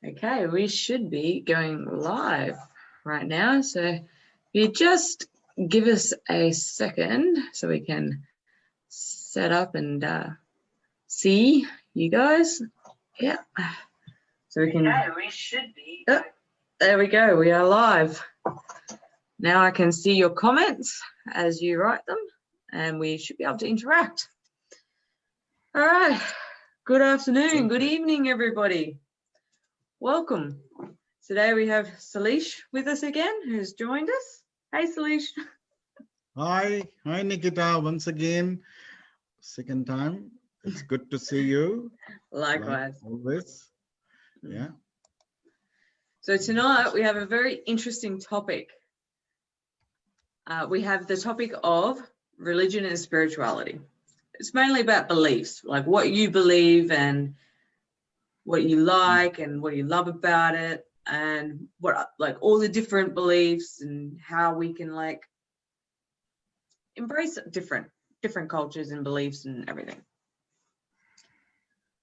Okay, we should be going live right now. So if you just give us a second so we can set up and see you guys. Yeah. So we can. Okay, we should be. Oh, there we go. We are live. Now I can see your comments as you write them, and we should be able to interact. All right. Good afternoon. Good evening, everybody. Welcome. Today we have Shailesh with us again, who's joined us. Hey, Shailesh. Hi, Nikita. Once again, second time. It's good to see you. Likewise. Like always. Yeah. So tonight we have a very interesting topic. We have the topic of religion and spirituality. It's mainly about beliefs, like what you believe and what you like and what you love about it, and what, like, all the different beliefs and how we can like embrace different cultures and beliefs and everything.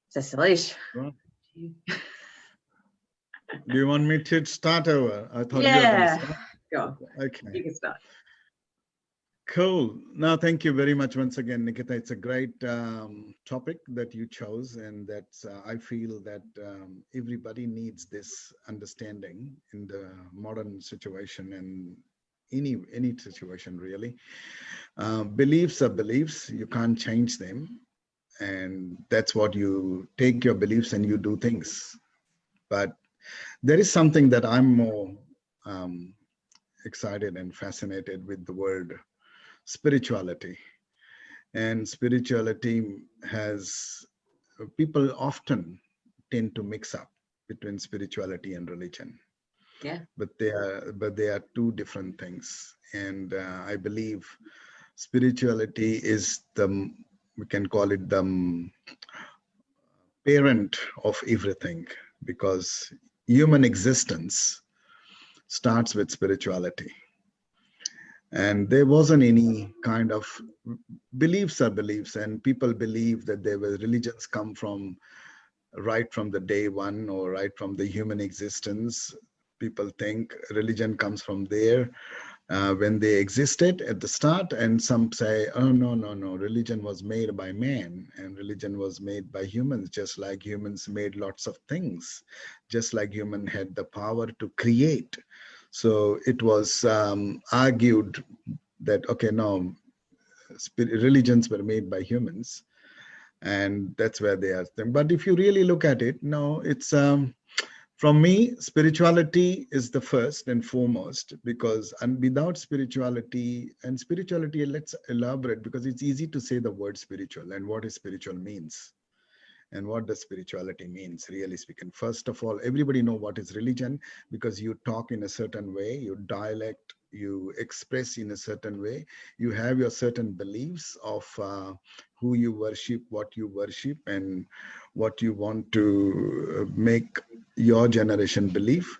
So Shailesh. Well, do you want me to start over? I thought you were going to start. Go. Okay. You can start. Cool. No, thank you very much once again, Nikita. It's a great topic that you chose, and that's I feel that everybody needs this understanding in the modern situation and any situation really. Beliefs are beliefs. You can't change them, and that's what you take your beliefs and you do things. But there is something that I'm more excited and fascinated with the word spirituality. And spirituality has, people often tend to mix up between spirituality and religion. Yeah. But they are two different things. And I believe spirituality is we can call it the parent of everything, because human existence starts with spirituality. And there wasn't any kind of beliefs are beliefs, and people believe that there were religions come from right from the day one or right from the human existence. People think religion comes from there when they existed at the start, and some say, oh, no, religion was made by man, and religion was made by humans, just like humans made lots of things, just like human had the power to create. So it was argued that, okay, no, religions were made by humans, and that's where they are. But if you really look at it, no, it's from me, spirituality is the first and foremost, because without spirituality, and spirituality, let's elaborate, because it's easy to say the word spiritual and what is spiritual means. And what does spirituality means, really speaking? First of all, everybody know what is religion, because you talk in a certain way, you dialect, you express in a certain way, you have your certain beliefs of who you worship, what you worship, and what you want to make your generation believe.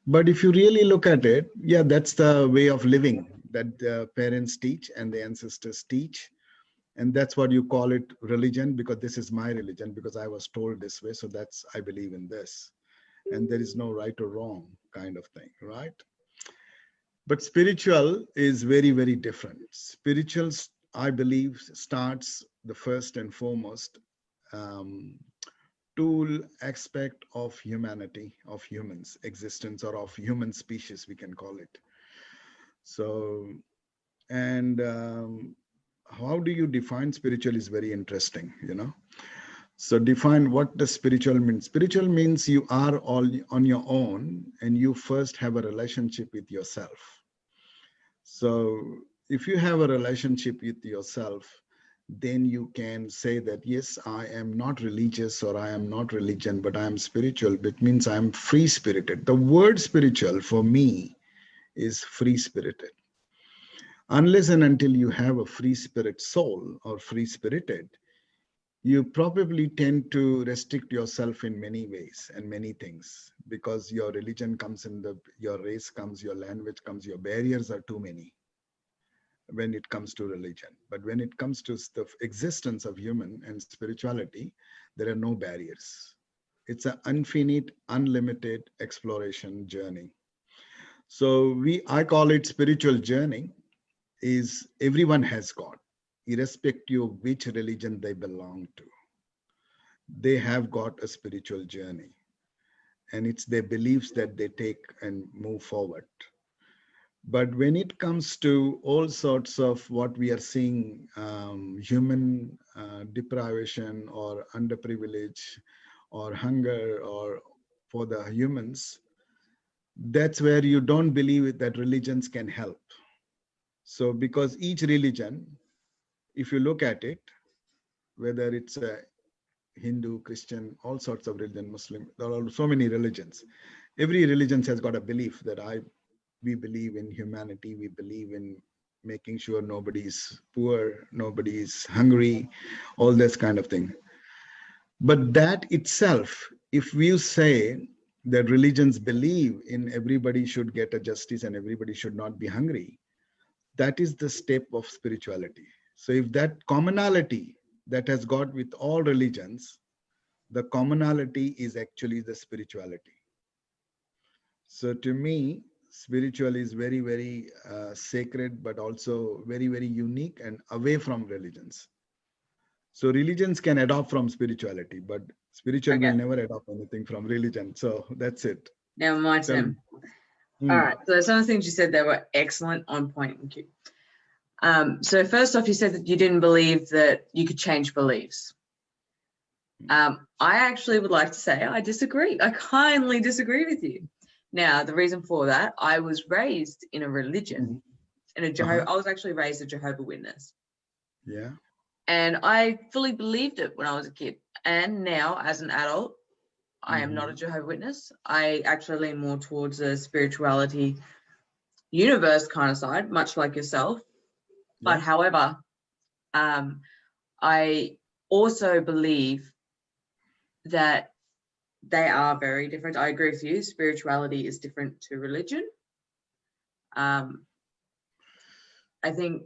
But if you really look at it, yeah, that's the way of living that the parents teach and the ancestors teach. And that's what you call it religion, because this is my religion, because I was told this way, so that's, I believe in this, and there is no right or wrong kind of thing, right? But spiritual is very, very different. Spiritual, I believe, starts the first and foremost tool aspect of humanity, of humans existence, or of human species, we can call it. So, and how do you define spiritual is very interesting, So define, what does spiritual mean? Spiritual means you are all on your own, and you first have a relationship with yourself. So if you have a relationship with yourself, then you can say that, yes, I am not religious, or I am not religion, but I am spiritual. It means I am free spirited. The word spiritual for me is free spirited. Unless and until you have a free spirit soul or free spirited, you probably tend to restrict yourself in many ways and many things, because your religion comes in your race comes, your language comes, your barriers are too many when it comes to religion. But when it comes to the existence of human and spirituality, there are no barriers. It's an infinite, unlimited exploration journey. So I call it spiritual journey. Is everyone has got, irrespective of which religion they belong to, they have got a spiritual journey, and it's their beliefs that they take and move forward. But when it comes to all sorts of what we are seeing, human deprivation or underprivilege or hunger or for the humans, that's where you don't believe that religions can help. So because each religion, if you look at it, whether it's a Hindu, Christian, all sorts of religion, Muslim, there are so many religions. Every religion has got a belief that we believe in humanity, we believe in making sure nobody's poor, nobody's hungry, all this kind of thing. But that itself, if we say that religions believe in everybody should get a justice and everybody should not be hungry, that is the step of spirituality. So if that commonality that has got with all religions, the commonality is actually the spirituality. So to me, spiritual is very, very sacred, but also very, very unique and away from religions. So religions can adopt from spirituality, but spiritual will Okay, never adopt anything from religion. So that's it. now my Tell me. turn. All right, so some of the things you said there were excellent, on point. Thank you. So first off, you said that you didn't believe that you could change beliefs. I actually would like to say I disagree. I kindly disagree with you. Now, the reason for that, I was raised in a religion, in a I was actually raised a Jehovah's Witness. Yeah. And I fully believed it when I was a kid. And now, as an adult, I am not a Jehovah's Witness. I actually lean more towards a spirituality universe kind of side, much like yourself. Yeah. But however, I also believe that they are very different. I agree with you. Spirituality is different to religion. I think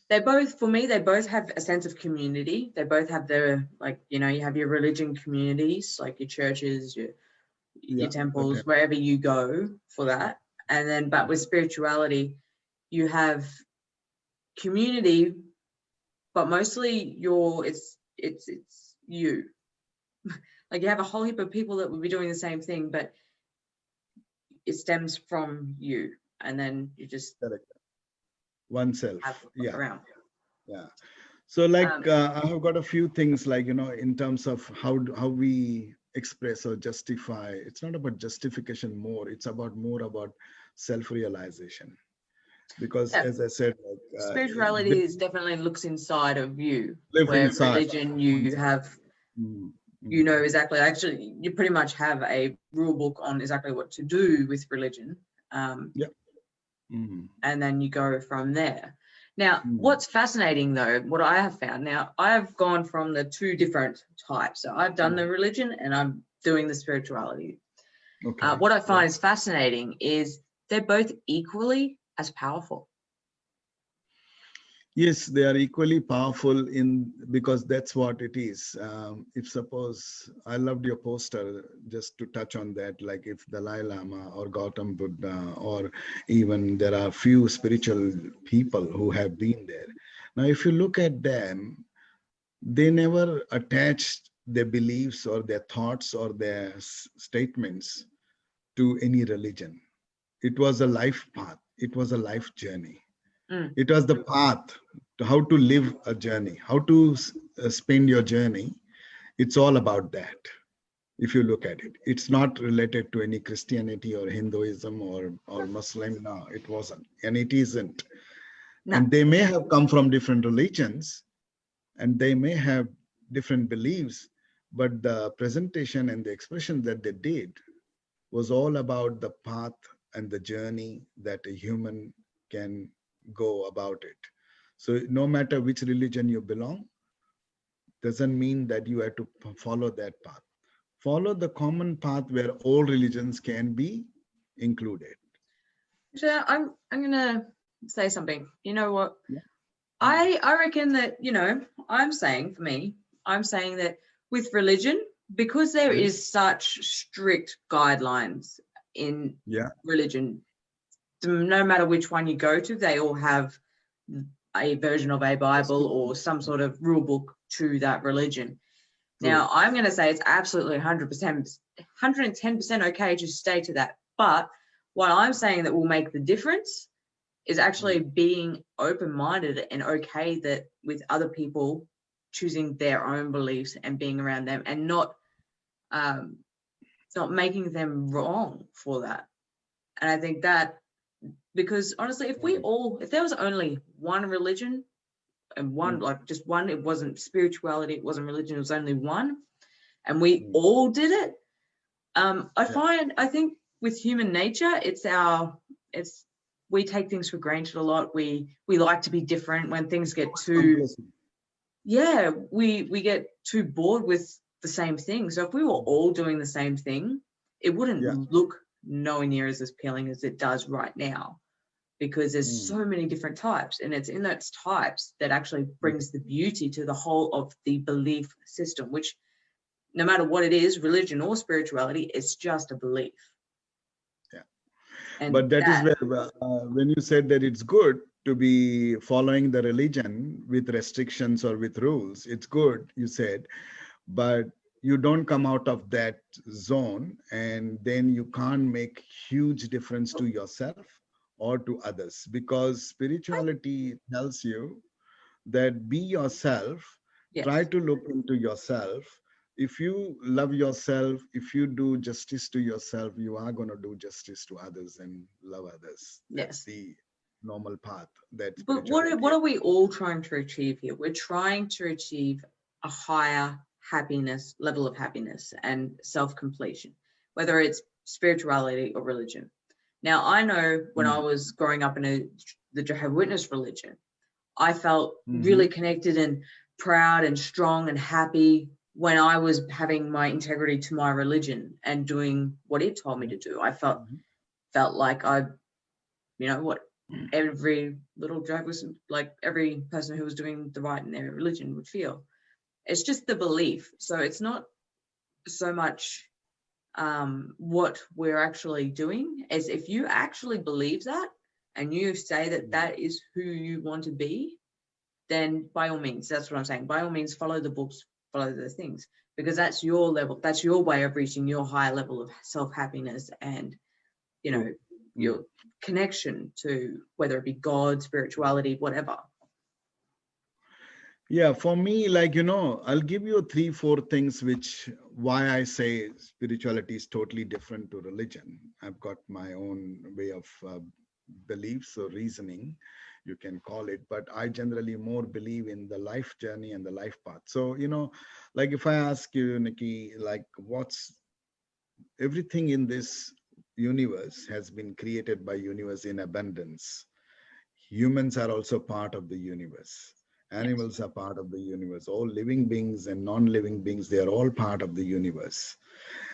they both, for me, they both have a sense of community. They both have their, like, you know, you have your religion communities, like your churches, your temples, Okay. wherever you go for that. And then, but with spirituality, you have community, but mostly it's you. Like you have a whole heap of people that will be doing the same thing, but it stems from you, and then you just Correct. Oneself. Yeah. around. Yeah. So like I have got a few things, like, you know, in terms of how we express or justify. It's not about justification more. It's about more about self-realization. Because as I said, like, spirituality is definitely looks inside of you, live where inside religion you have, you know exactly. Actually, you pretty much have a rule book on exactly what to do with religion. And then you go from there. Now, what's fascinating though, what I have found, now I've gone from the two different types. So I've done the religion and I'm doing the spirituality. Okay. What I find is fascinating is they're both equally as powerful. Yes, they are equally powerful because that's what it is. If suppose, I loved your poster, just to touch on that, like if Dalai Lama or Gautam Buddha, or even there are few spiritual people who have been there. Now, if you look at them, they never attached their beliefs or their thoughts or their statements to any religion. It was a life path. It was a life journey. It was the path to how to live a journey, how to spend your journey. It's all about that. If you look at it, it's not related to any Christianity or Hinduism or Muslim. No, it wasn't, and it isn't. No. And they may have come from different religions, and they may have different beliefs, but the presentation and the expression that they did was all about the path and the journey that a human can go about it. So no matter which religion you belong, doesn't mean that you have to follow that path. Follow the common path where all religions can be included. So I'm gonna say something. You know what? Yeah. I reckon that, you know, I'm saying for me, I'm saying that with religion, because there Yes. is such strict guidelines in Yeah. religion, no matter which one you go to, they all have a version of a Bible or some sort of rule book to that religion. Now, True. I'm going to say it's absolutely 100%, 110% okay to stay to that. But what I'm saying that will make the difference is actually being open-minded and okay that with other people choosing their own beliefs and being around them, and not making them wrong for that. And I think that, because honestly, if there was only one religion and one, like just one, it wasn't spirituality, it wasn't religion, it was only one, and we all did it. I think with human nature, we take things for granted a lot. We like to be different. When things get too, we get too bored with the same thing. So if we were all doing the same thing, it wouldn't look nowhere near as appealing as it does right now, because there's so many different types, and it's in those types that actually brings the beauty to the whole of the belief system, which no matter what it is, religion or spirituality, it's just a belief. Yeah. And But that is where, when you said that it's good to be following the religion with restrictions or with rules, it's good, you said, but you don't come out of that zone, and then you can't make huge difference to yourself or to others, because spirituality tells you that be yourself, try yes, to look into yourself. If you love yourself, if you do justice to yourself, you are going to do justice to others and love others. That's yes. the normal path that But spirituality. what are we all trying to achieve here? We're trying to achieve a higher happiness, level of happiness and self-completion, whether it's spirituality or religion. Now, I know when I was growing up in the Jehovah's Witness religion, I felt really connected and proud and strong and happy when I was having my integrity to my religion and doing what it told me to do. I felt like every little drag was like every person who was doing the right in their religion would feel. It's just the belief. So it's not so much what we're actually doing, as if you actually believe that and you say that that is who you want to be, then by all means, that's what I'm saying. By all means, follow the books, follow the things, because that's your level, that's your way of reaching your higher level of self-happiness and, your connection to whether it be God, spirituality, whatever. Yeah, for me, I'll give you 3, 4 things which why I say spirituality is totally different to religion. I've got my own way of beliefs or reasoning, you can call it, but I generally more believe in the life journey and the life path. So, like if I ask you, Nikki, like what's everything in this universe has been created by universe in abundance. Humans are also part of the universe. Yes. Animals are part of the universe. All living beings and non-living beings, they are all part of the universe.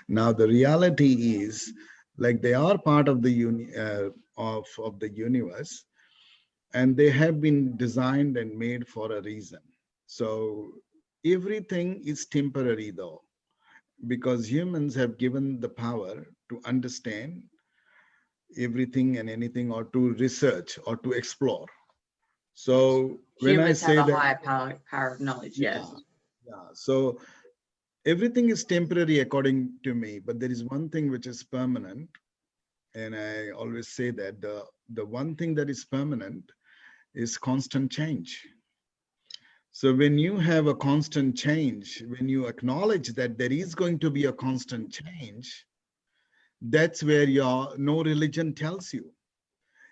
Now, the reality is, like they are part of the of the universe, and they have been designed and made for a reason. So everything is temporary, though, because humans have given the power to understand everything and anything, or to research or to explore. Yes. So when I Humans have say a that, higher power of knowledge. yeah, Yes. yeah. So everything is temporary according to me, but there is one thing which is permanent, and I always say that the one thing that is permanent is constant change. So when you have a constant change, when you acknowledge that there is going to be a constant change, that's where your no religion tells you.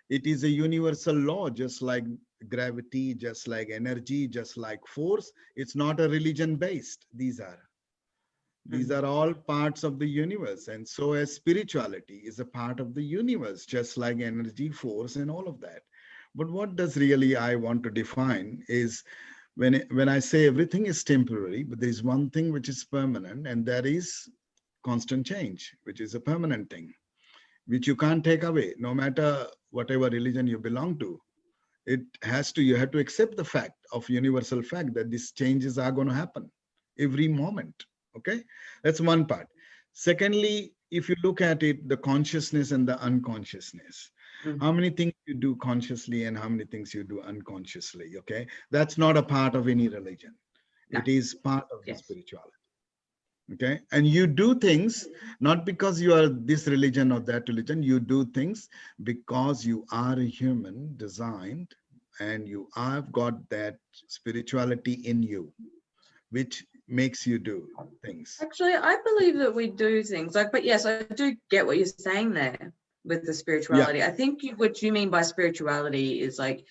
It is a universal law, just like gravity, just like energy, just like force. It's not a religion based. These are all parts of the universe. And so as spirituality is a part of the universe, just like energy, force, and all of that. But what does really I want to define is when I say everything is temporary, but there is one thing which is permanent, and that is constant change, which is a permanent thing, which you can't take away, no matter whatever religion you belong to. You have to accept the fact of universal fact that these changes are going to happen every moment. Okay, that's one part. Secondly, if you look at it, the consciousness and the unconsciousness, Mm. how many things you do consciously and how many things you do unconsciously. Okay, that's not a part of any religion. No. It is part of the Yes. spirituality. Okay, and you do things not because you are this religion or that religion. You do things because you are a human designed, and you have got that spirituality in you, which makes you do things. Actually, I believe that we do things like, but yes, I do get what you're saying there with the Yeah, spirituality. I think what you mean by spirituality is like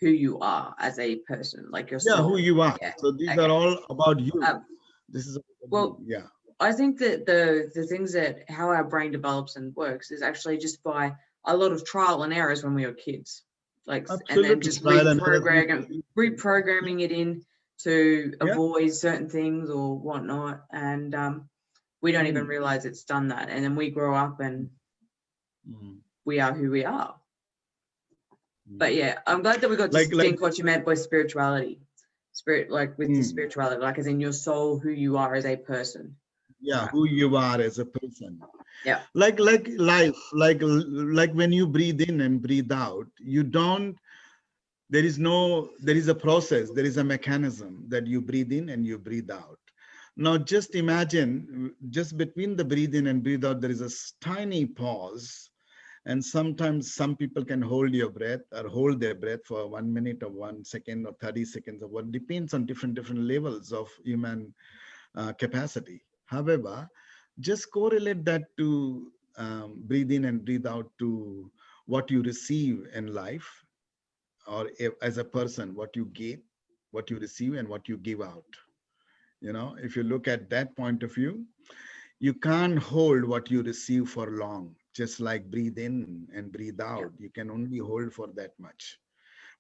who you are as a person, like your yeah, who soul. you are. Yeah. So these are Okay. all about you. Um, This is about you. well, Yeah. I think that the things that how our brain develops and works is actually just by a lot of trial and errors when we were kids, like, and then Absolutely. just Trial and error. People reprogramming it in to yeah. avoid certain things or whatnot, and we don't even Mm, realize it's done that, and then we grow up and mm, we are who we are. mm. But yeah, I'm glad that we got to Like, think what you meant by spirituality, spirit, like with the mm, spirituality, like as in your soul, who you are as a person. yeah, Right. who you are as a person. Yeah. Like life, like when you breathe in and breathe out, you don't, there is a process, there is a mechanism that you breathe in and you breathe out. Now just imagine, just between the breathe in and breathe out, there is a tiny pause. And sometimes some people can hold your breath or hold their breath for 1 minute or 1 second or 30 seconds or what, depends on different levels of human capacity. However, just correlate that to breathe in and breathe out to what you receive in life, or as a person, what you give, what you receive, and what you give out. You know, if you look at that point of view, you can't hold what you receive for long. Just like breathe in and breathe Yeah. out, you can only hold for that much.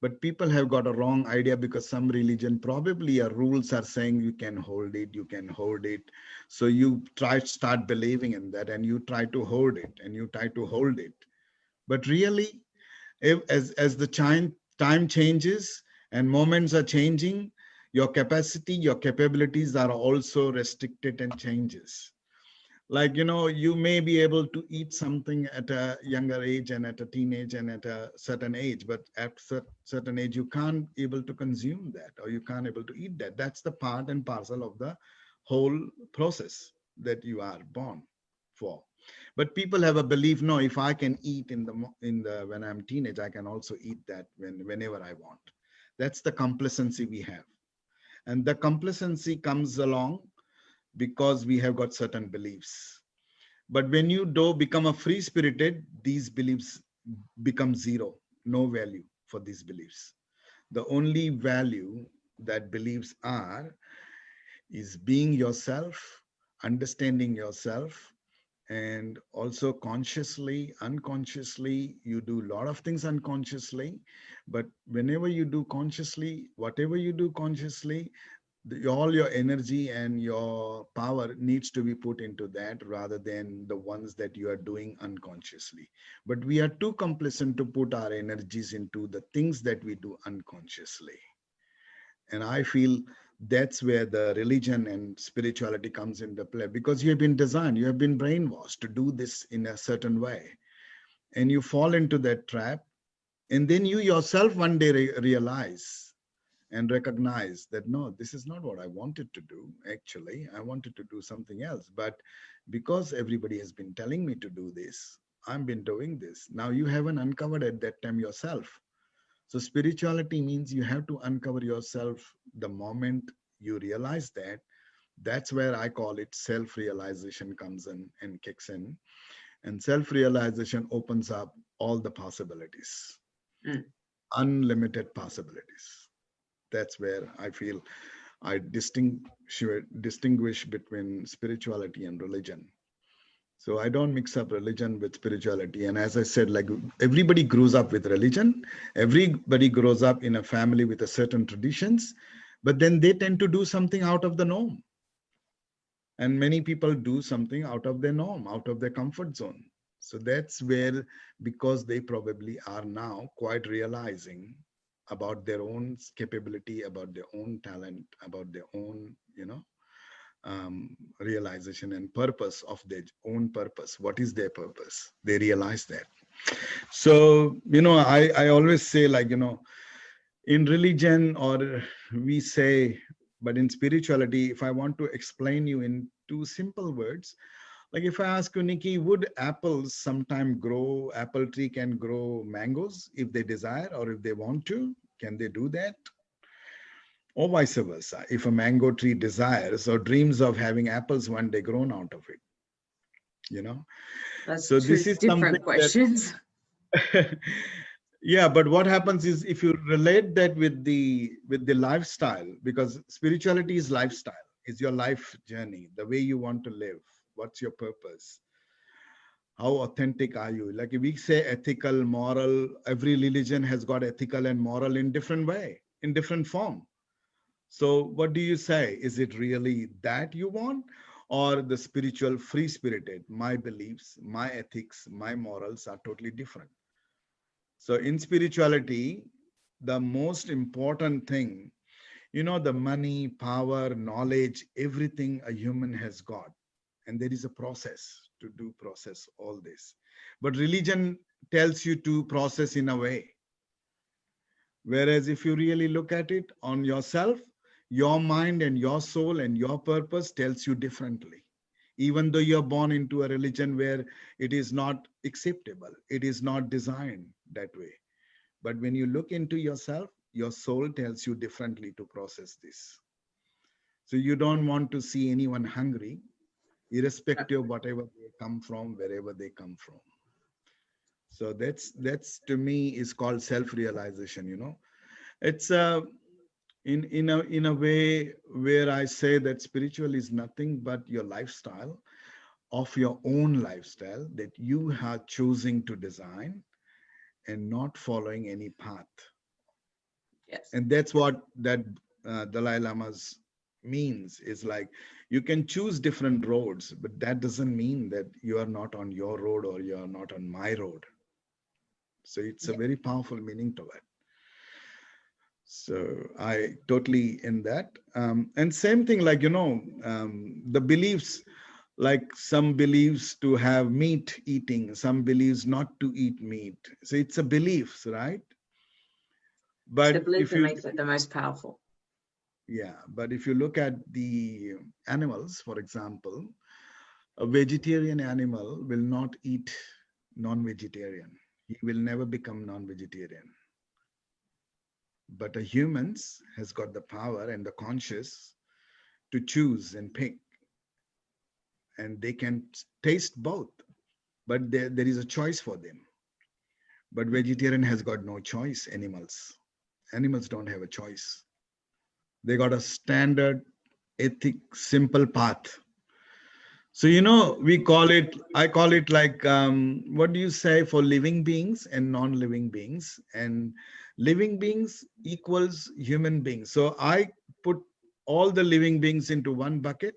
But people have got a wrong idea because some religion, probably your rules are saying you can hold it, you can hold it. So you try to start believing in that and you try to hold it and you try to hold it. But really, if, as the time changes and moments are changing, your capacity, your capabilities are also restricted and changes. Like, you know, you may be able to eat something at a younger age and at a teenage and at a certain age, but at certain age you can't able to consume that, or you can't able to eat that. That's the part and parcel of the whole process that you are born for. But people have a belief, no, if I can eat in the when I'm teenage, I can also eat that whenever I want. That's the complacency we have, and the complacency comes along because we have got certain beliefs. But when you do become a free spirited, these beliefs become zero, no value for these beliefs. The only value that beliefs are is being yourself, understanding yourself, and also consciously, unconsciously, you do a lot of things unconsciously. But whenever you do consciously, whatever you do consciously, all your energy and your power needs to be put into that rather than the ones that you are doing unconsciously. But we are too complacent to put our energies into the things that we do unconsciously. And I feel that's where the religion and spirituality comes into play, because you have been designed, you have been brainwashed to do this in a certain way, and you fall into that trap. And then you yourself one day realize and recognize that, no, this is not what I wanted to do. Actually, I wanted to do something else. But because everybody has been telling me to do this, I've been doing this. Now you haven't uncovered at that time yourself. So spirituality means you have to uncover yourself the moment you realize that. That's where I call it self-realization comes in and kicks in. And self-realization opens up all the possibilities, Mm. unlimited possibilities. That's where I feel I distinguish between spirituality and religion. So I don't mix up religion with spirituality. And as I said, like everybody grows up with religion, everybody grows up in a family with a certain traditions, but then they tend to do something out of the norm. And many people do something out of their norm, out of their comfort zone. So that's where, because they probably are now quite realizing about their own capability, about their own talent, about their own, realization and purpose of their own purpose. What is their purpose? They realize that. So, I always say, like, in religion, or we say, but in spirituality, if I want to explain you in two simple words, like if I ask you, Nikki, would apples sometime grow, apple tree can grow mangoes if they desire or if they want to? Can they do that? Or vice versa, if a mango tree desires or dreams of having apples one day grown out of it, you know? That's So two this is something different questions. that, yeah, but what happens is if you relate that with the lifestyle, because spirituality is lifestyle, is your life journey, the way you want to live, what's your purpose? How authentic are you? Like if we say ethical, moral, every religion has got ethical and moral in different way, in different form. So what do you say? Is it really that you want? Or the spiritual free spirited, my beliefs, my ethics, my morals are totally different. So in spirituality, the most important thing, the money, power, knowledge, everything a human has got. And there is a process to do process all this. But religion tells you to process in a way. Whereas if you really look at it on yourself, your mind and your soul and your purpose tells you differently. Even though you're born into a religion where it is not acceptable, it is not designed that way. But when you look into yourself, your soul tells you differently to process this. So you don't want to see anyone hungry, irrespective of whatever they come from, wherever they come from. So that's to me is called self-realization. It's in a way where I say that spiritual is nothing but your lifestyle, of your own lifestyle that you are choosing to design and not following any path. Yes. And that's what that Dalai Lama's means, is like you can choose different roads, but that doesn't mean that you are not on your road or you are not on my road. So it's a Yeah. very powerful meaning to it. So I totally in that. And same thing, like, the beliefs, like some believes to have meat eating, some believes not to eat meat. So it's a beliefs, right? It's the But belief if that you, makes it the most powerful. yeah, but if you look at the animals, for example, a vegetarian animal will not eat non-vegetarian. He will never become non-vegetarian. But a humans has got the power and the conscious to choose and pick, and they can taste both, but there is a choice for them. But vegetarian has got no choice. Animals don't have a choice. They got a standard ethic simple path. So we call it, I call it like, what do you say for living beings and non-living beings? And living beings equals human beings. So I put all the living beings into one bucket,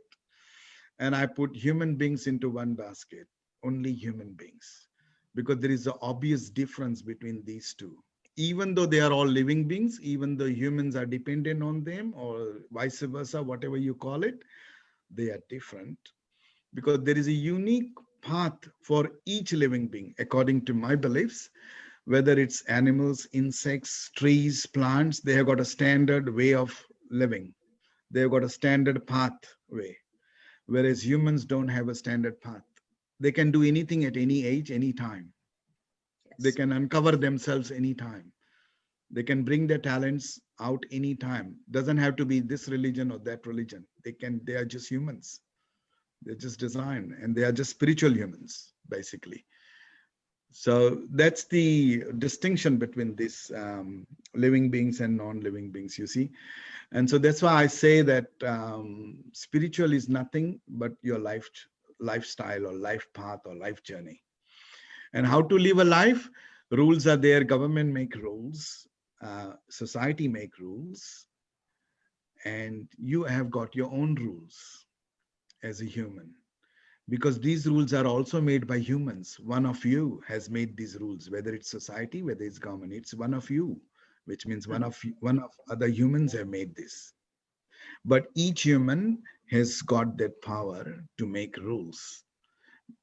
and I put human beings into one basket, only human beings, because there is an obvious difference between these two. Even though they are all living beings, even though humans are dependent on them, or vice versa, whatever you call it, they are different, because there is a unique path for each living being, according to my beliefs. Whether it's animals, insects, trees, plants, they have got a standard way of living. They have got a standard pathway, whereas humans don't have a standard path. They can do anything at any age, any time. They Yes. can uncover themselves anytime. They can bring their talents out anytime. Doesn't have to be this religion or that religion. They are just humans. They're just designed, and they are just spiritual humans, basically. So that's the distinction between these living beings and non-living beings, you see. And so that's why I say that spiritual is nothing but your lifestyle or life path or life journey. And how to live a life? Rules are there. Government make rules. Society make rules. And you have got your own rules as a human, because these rules are also made by humans. One of you has made these rules, whether it's society, whether it's government. It's one of you, which means one of other humans have made this. but each human has got that power to make rules,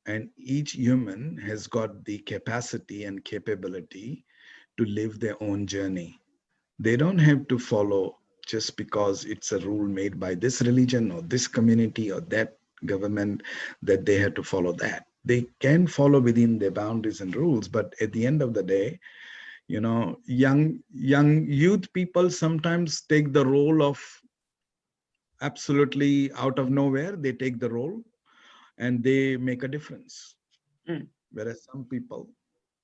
and each human has got the capacity and capability to live their own journey. They don't have to follow just because it's a rule made by this religion or this community or that government, that they have to follow that. They can follow within their boundaries and rules, but at the end of the day, young youth people sometimes take the role of absolutely out of nowhere. They take the role and they make a difference. Mm. Whereas some people,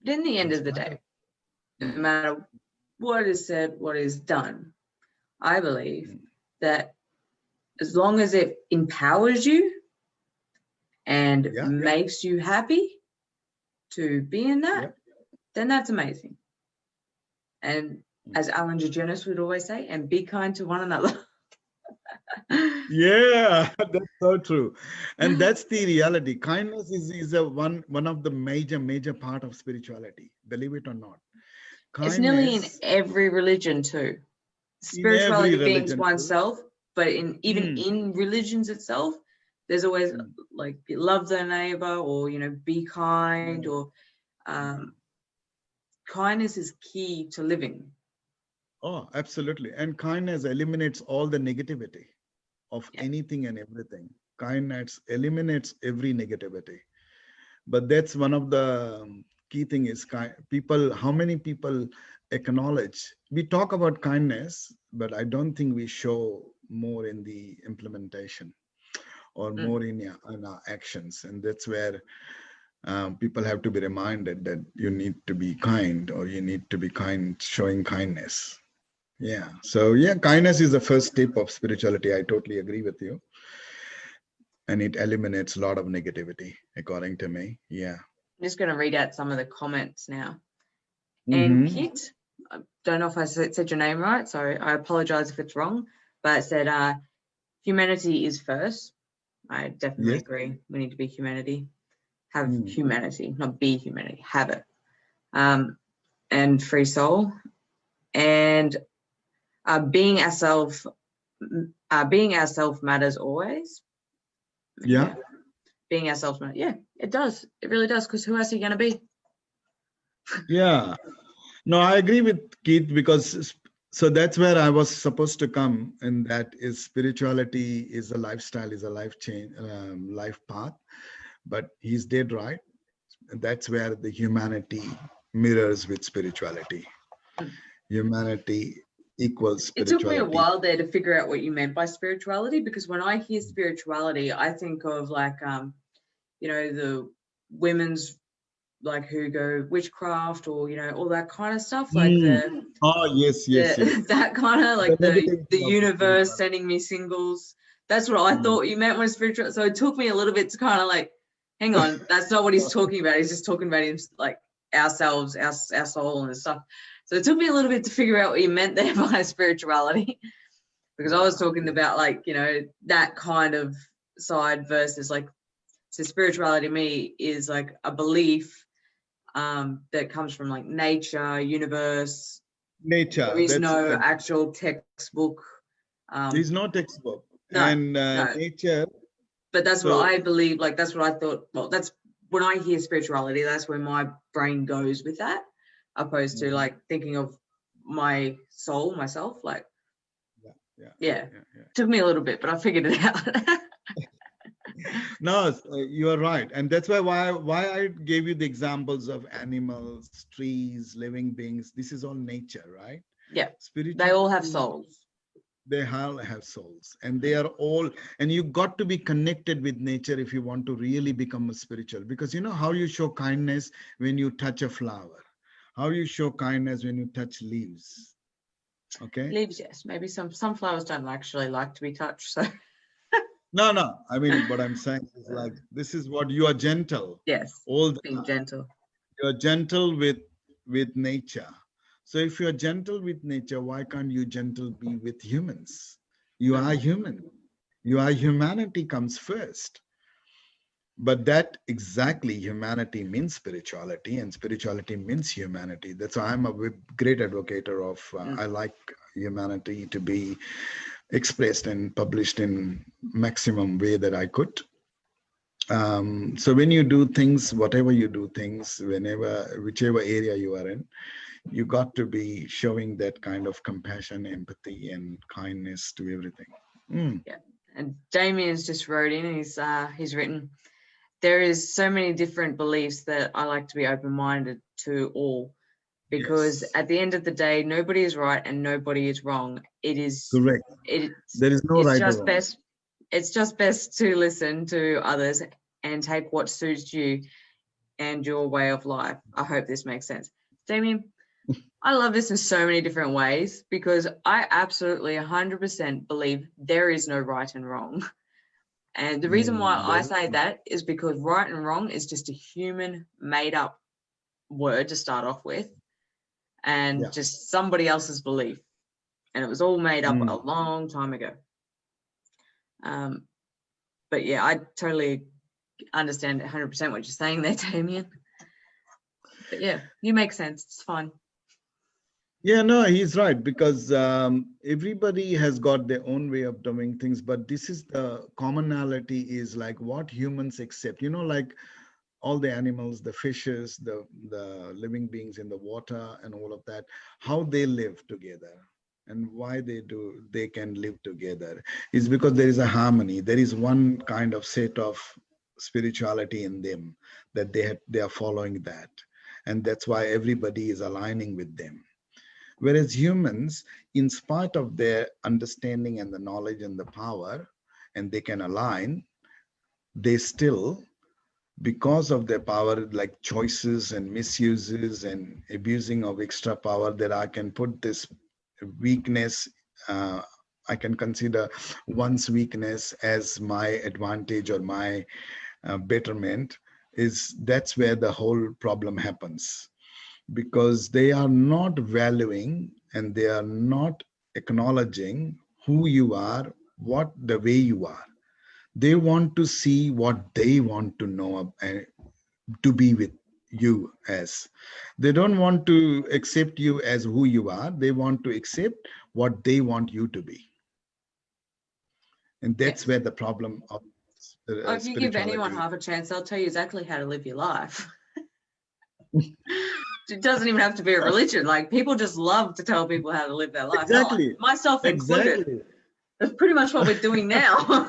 But in the end in of the spite day, of, no matter what is said, what is done, I believe that as long as it empowers you and yeah, makes you happy to be in that, yeah, then that's amazing. And as Alan DeGeneres would always say, and be kind to one another. yeah, that's so true. And that's the reality. Kindness is a one of the major part of spirituality, believe it or not. It's nearly in Kindness every religion too. in every Spirituality being religion too. oneself, but even Mm, in religions itself, there's always mm, like love their neighbor, or be kind, yeah. or kindness is key to living. Oh, absolutely. And kindness eliminates all the negativity of Yeah. anything and everything. Kindness eliminates every negativity. But that's one of the key thing is people, how many people acknowledge, we talk about kindness, but I don't think we show more in the implementation or Mm. more in our actions. And that's where people have to be reminded that you need to be kind, or you need to be kind, showing kindness. Yeah. So yeah, kindness is the first step of spirituality. I totally agree with you. And it eliminates a lot of negativity, according to me. Yeah. I'm just going to read out some of the comments now. And Mm-hmm. Kit, I don't know if I said your name right, so I apologize if it's wrong, but it said humanity is first. I definitely Yes. agree. We need to be humanity. Have Mm. humanity, not be humanity. Have it. And free soul. And being ourselves matters always. Yeah. Being ourselves matters. Yeah, it does. It really does, because who else are you going to be? Yeah. No, I agree with Keith, because so that's where I was supposed to come, and that is spirituality is a lifestyle, is a life change, life path. But he's dead right. That's where the humanity mirrors with spirituality. Humanity equals It took me a spirituality. while there to figure out what you meant by spirituality, because when I hear spirituality, I think of like, the women's, like, who go witchcraft, or, all that kind of stuff, like Mm. Oh, yes. that kind of The like the negativity of the universe spirituality. sending me singles. That's what I thought you meant when spiritual. So it took me a little bit to kind of like, hang on, that's not what he's talking about. He's just talking about him, like ourselves, our soul and stuff. So it took me a little bit to figure out what you meant there by spirituality, because I was talking about like, that kind of side versus like, so spirituality to me is like a belief that comes from like nature, universe. There Nature. is That's no actual textbook. there's no textbook. No, And no. nature. But that's what So I believe. Like, that's what I thought. Well, that's when I hear spirituality, that's where my brain goes with that, opposed to like thinking of my soul, myself. Like, yeah. Took me a little bit, but I figured it out. No, you are right, and that's why I gave you the examples of animals, trees, living beings. This is all nature, right? Yeah, Spiritual. they all have souls. They all have souls, and they are all. And you got to be connected with nature if you want to really become a spiritual. Because you know how you show kindness when you touch a flower, how you show kindness when you touch leaves. Okay. Leaves, yes. Maybe some flowers don't actually like to be touched. So No. I mean, what I'm saying is like, this is what you are gentle yes, all the being time. gentle. You're gentle with nature. So if you're gentle with nature, why can't you gentle be with humans? You are human. You are humanity comes first. But that exactly humanity means spirituality, and spirituality means humanity. That's why I'm a great advocate of I like humanity to be expressed and published in maximum way that I could. So when you do things, whatever you do things, whichever area you are in, you got to be showing that kind of compassion, empathy, and kindness to everything. Yeah. And Damien's just wrote in, he's written, there is so many different beliefs that I like to be open-minded to all, because Yes. at the end of the day, nobody is right and nobody is wrong. Correct. There is no It's right or just wrong. best. It's just best to listen to others and take what suits you and your way of life. I hope this makes sense. Damien, I love this in so many different ways, because I absolutely 100% believe there is no right and wrong. And the reason why I say that is because right and wrong is just a human made up word to start off with, and just somebody else's belief. And it was all made up a long time ago. But yeah, I totally understand 100% what you're saying there, Damien. But yeah, you make sense. It's fine. Yeah, no, he's right, because everybody has got their own way of doing things, but this is the commonality is like what humans accept, like all the animals, the fishes, the living beings in the water and all of that, how they live together and why they can live together is because there is a harmony. There is one kind of set of spirituality in them that they are following that. And that's why everybody is aligning with them. Whereas humans, in spite of their understanding and the knowledge and the power, and they can align, they still, because of their power, like choices and misuses and abusing of extra power, that I can put this weakness, I can consider one's weakness as my advantage or my betterment, that's where the whole problem happens. Because they are not valuing and they are not acknowledging who you are, what the way you are. They want to see what they want to know and to be with you as. They don't want to accept you as who you are. They want to accept what they want you to be. And that's Yes. where the problem of If you give anyone spirituality. half a chance, they'll tell you exactly how to live your life. It doesn't even have to be a religion. Like, people just love to tell people how to live their life. Hell, Exactly. myself included. Exactly. That's pretty much what we're doing now.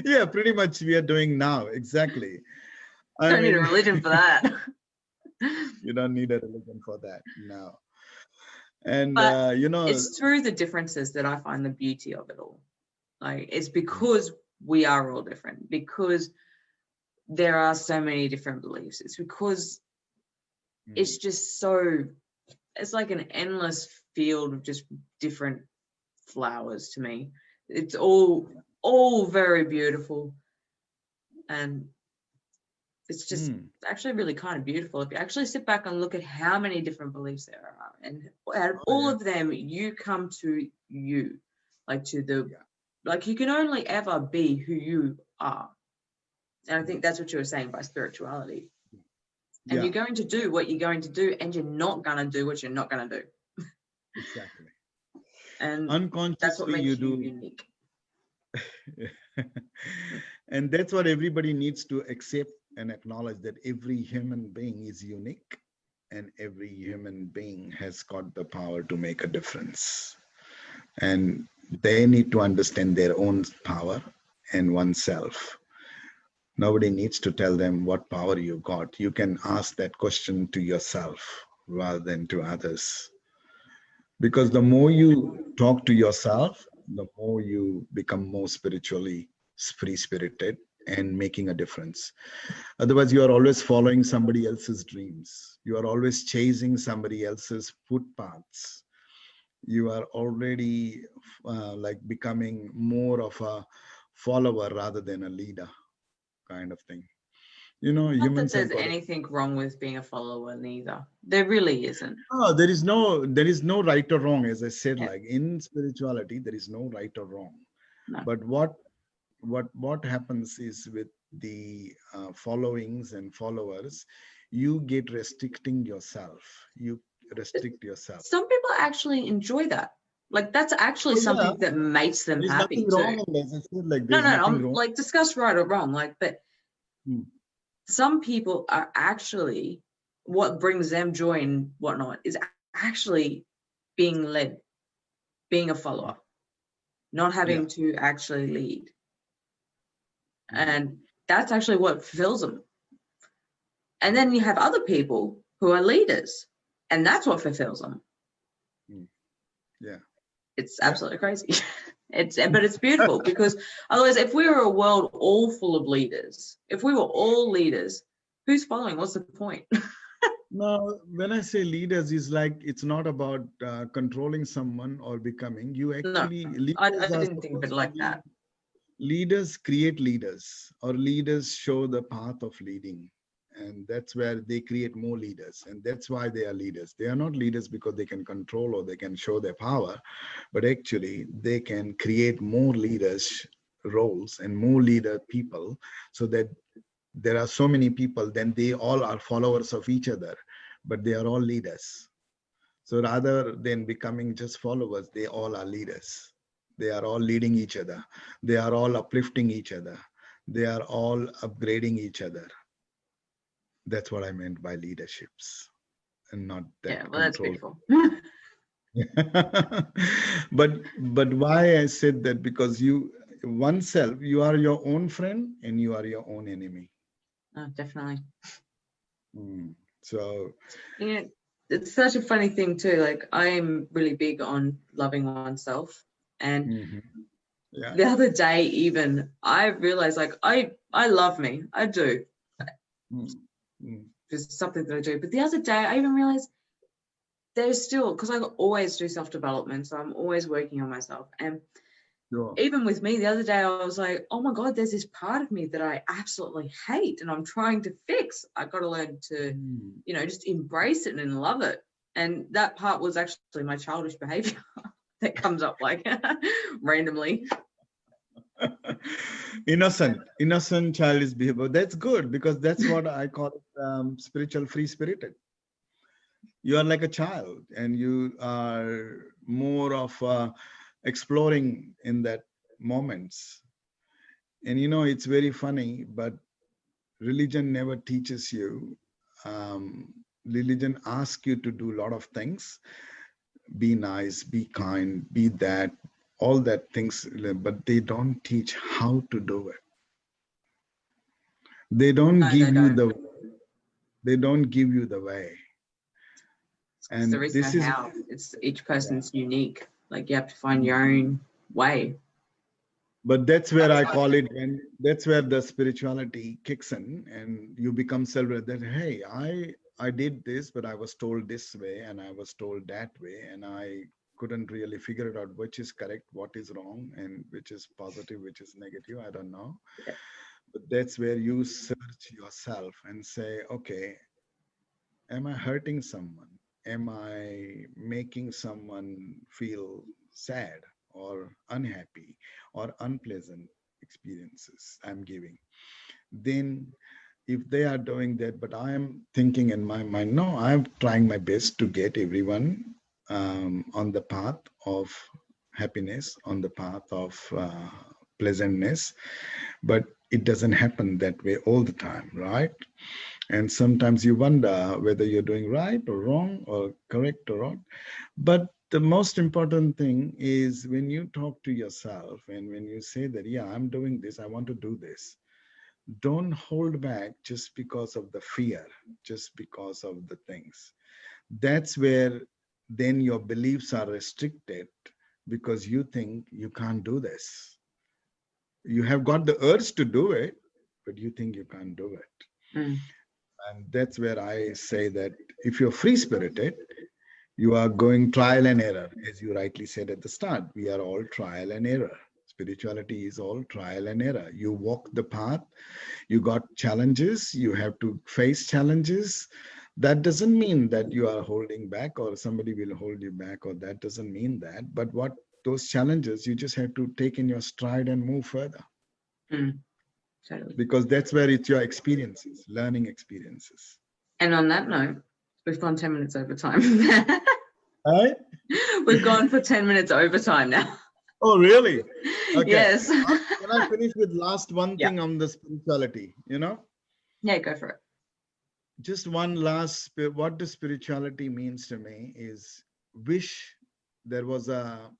Yeah, pretty much we are doing now. Exactly. I Don't need a mean, religion for that. you don't need a religion for that now. And, But it's through the differences that I find the beauty of it all. Like, it's because we are all different, because there are so many different beliefs. It's because it's just so, it's like an endless field of just different flowers to me. It's all very beautiful, and it's just actually really kind of beautiful if you actually sit back and look at how many different beliefs there are, and out of all of them you come to you, like to the like you can only ever be who you are. And I think that's what you were saying by spirituality. And you're going to do what you're going to do, and you're not going to do what you're not going to do. Exactly. And unconsciously that's what makes you do unique. And that's what everybody needs to accept and acknowledge, that every human being is unique and every human being has got the power to make a difference. And they need to understand their own power and oneself. Nobody needs to tell them what power you got. You can ask that question to yourself rather than to others. Because the more you talk to yourself, the more you become more spiritually free spirited and making a difference. Otherwise, you are always following somebody else's dreams. You are always chasing somebody else's footpaths. You are already like becoming more of a follower rather than a leader kind of thing. Not that Humans have there's got anything wrong with being a follower, neither. There really isn't. oh, there is no right or wrong, as I said. Yeah. Like in spirituality, there is no right or wrong. No. But what happens is with the followings and followers, you get restricting yourself. You restrict yourself. Some people actually enjoy that. Like that's actually Oh, yeah, something that makes them there's happy nothing wrong too. in this. I said, like, No, there's no, nothing I'm wrong. like discuss right or wrong. Like, but Hmm. some people are actually what brings them joy and whatnot is actually being led, being a follower, not Yeah. having to actually lead. Hmm. And that's actually what fulfills them. And then you have other people who are leaders, and that's what fulfills them. Hmm. Yeah. It's Yeah. absolutely crazy. But it's beautiful because otherwise, if we were a world all full of leaders, if we were all leaders, who's following? What's the point? No, when I say leaders, is like it's not about controlling someone or becoming. You No, actually, I leaders are didn't think of it supposed to like be, that. leaders create leaders, or leaders show the path of leading. And that's where they create more leaders. And that's why they are leaders. They are not leaders because they can control or they can show their power, but actually they can create more leaders roles and more leader people, so that there are so many people, then they all are followers of each other, but they are all leaders. So rather than becoming just followers, they all are leaders. They are all leading each other. They are all uplifting each other. They are all upgrading each other. That's what I meant by leaderships, and not Yeah, that well, that's control. beautiful. But why I said that, because you oneself, you are your own friend and you are your own enemy. Oh, definitely. Mm. So You know, it's such a funny thing too. Like I'm really big on loving oneself, and mhm. Yeah. the other day even I realized like I love me, I do. Mm. Mm. It's something that I do. But the other day I even realized there's still, because I always do self-development, so I'm always working on myself. And Sure. even with me, the other day I was like, oh my God, there's this part of me that I absolutely hate and I'm trying to fix. I got to learn to, Mm. just embrace it and love it. And that part was actually my childish behavior that comes up like randomly. Innocent childish behavior. That's good, because that's what I call it, spiritual free spirited. You are like a child, and you are more of exploring in that moments. And it's very funny, but religion never teaches you. Religion asks you to do a lot of things: be nice, be kind, be that, all that things, but they don't teach how to do it. They don't No, they give you don't. the way. Because there And is no this is, how. It's each yeah. person's unique. Like you have to find your own way. But that's where I call it, and that's where the spirituality kicks in, and you become self-aware that, hey, I did this, but I was told this way, and I was told that way, and I couldn't really figure it out which is correct, what is wrong, and which is positive, which is negative. I don't know. Yeah. But that's where you search yourself and say, okay, am I hurting someone? Am I making someone feel sad or unhappy or unpleasant experiences I'm giving? Then, if they are doing that, but I am thinking in my mind, no, I'm trying my best to get everyone on the path of happiness, on the path of pleasantness, but it doesn't happen that way all the time, right? And sometimes you wonder whether you're doing right or wrong or correct or not. But the most important thing is when you talk to yourself and when you say that, yeah, I'm doing this, I want to do this, don't hold back just because of the fear, just because of the things. That's where then your beliefs are restricted, because you think you can't do this. You have got the urge to do it, but you think you can't do it. Mm. And that's where I say that if you're free spirited, you are going trial and error. As you rightly said at the start, we are all trial and error. Spirituality is all trial and error. You walk the path, you got challenges, you have to face challenges. That doesn't mean that you are holding back or somebody will hold you back, or that doesn't mean that. But what those challenges, you just have to take in your stride and move further, Mm. Totally. because that's where it's your experiences, learning experiences. And on that note, we've gone 10 minutes over time. Right? We've gone for 10 minutes overtime now. Oh, really? Okay. Yes. Can I finish with last one Yeah. thing on the spirituality? Yeah, go for it. Just one last, what the spirituality means to me is wish there was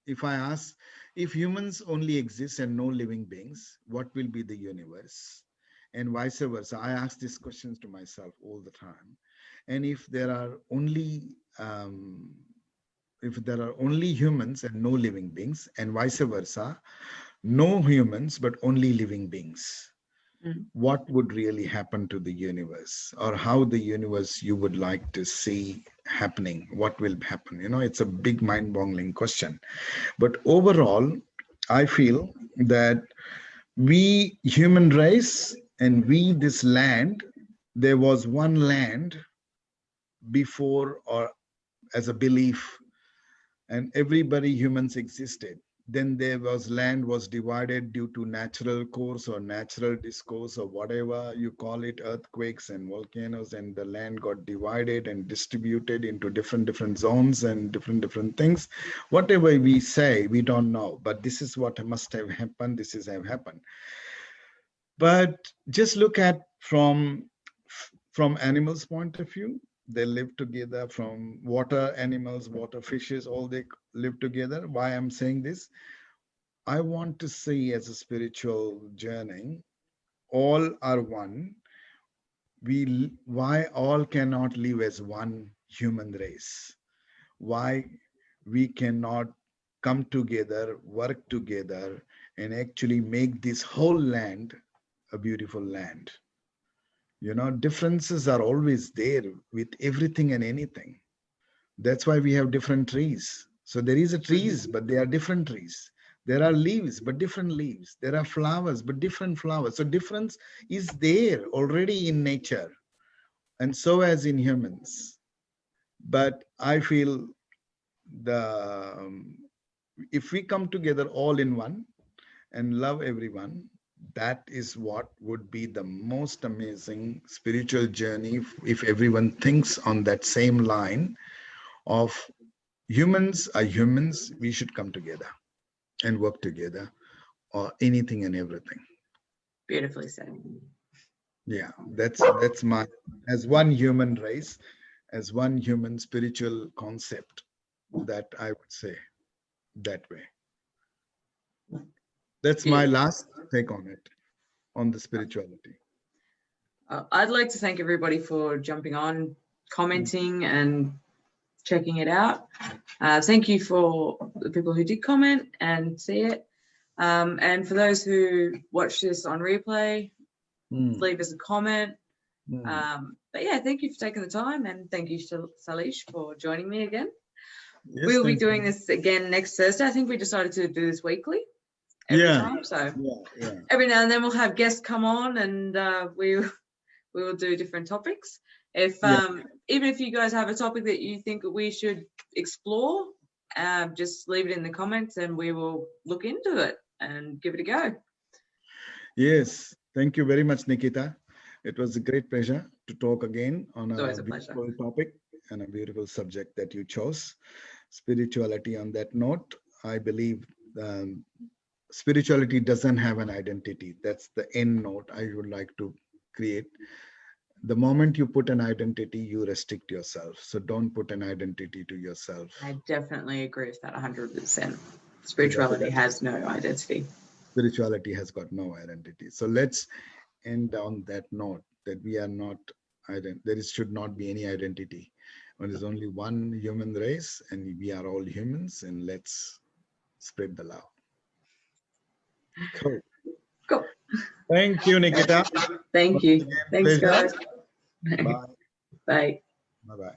if I ask, if humans only exist and no living beings, what will be the universe? And vice versa. I ask these questions to myself all the time. And if there are only humans and no living beings, and vice versa, no humans but only living beings, what would really happen to the universe, or how the universe you would like to see happening? What will happen? It's a big mind-boggling question. But overall, I feel that we human race and we this land, there was one land before, or as a belief, and everybody humans existed. Then there was land was divided due to natural course or natural discourse or whatever you call it, earthquakes and volcanoes, and the land got divided and distributed into different zones and different things. Whatever we say, we don't know, but this is what must have happened. This is have happened. But just look at from animals' point of view. They live together. From water animals, water fishes, all they live together. Why I'm saying this? I want to see as a spiritual journey, all are one. Why all cannot live as one human race? Why we cannot come together, work together, and actually make this whole land a beautiful land? Differences are always there with everything and anything. That's why we have different trees. So there is a trees, but they are different trees. There are leaves, but different leaves. There are flowers, but different flowers. So difference is there already in nature, and so as in humans. But I feel the if we come together all in one and love everyone, that is what would be the most amazing spiritual journey. If everyone thinks on that same line of humans are humans, we should come together and work together, or anything and everything. Beautifully said. Yeah, that's my, as one human race, as one human spiritual concept, that I would say that way. That's my last take on it, on the spirituality. I'd like to thank everybody for jumping on, commenting, and checking it out. Thank you for the people who did comment and see it. And for those who watch this on replay, leave us a comment. But yeah, thank you for taking the time, and thank you, Shailesh, for joining me again. Yes, we'll be doing this again next Thursday. I think we decided to do this weekly every time. So every now and then we'll have guests come on, and we will do different topics. If even if you guys have a topic that you think that we should explore, just leave it in the comments and we will look into it and give it a go. Yes, thank you very much, Nikita. It was a great pleasure to talk again on a beautiful topic and a beautiful subject that you chose, spirituality. On that note, I believe spirituality doesn't have an identity. That's the end note I would like to create. The moment you put an identity, you restrict yourself. So don't put an identity to yourself. I definitely agree with that 100%. Spirituality has no identity. Spirituality has got no identity. So let's end on that note, that we are not, there should not be any identity. There is only one human race, and we are all humans, and let's spread the love. Cool. Cool. Thank you, Nikita. Thank you. Thanks, guys. Bye. Bye. Bye-bye.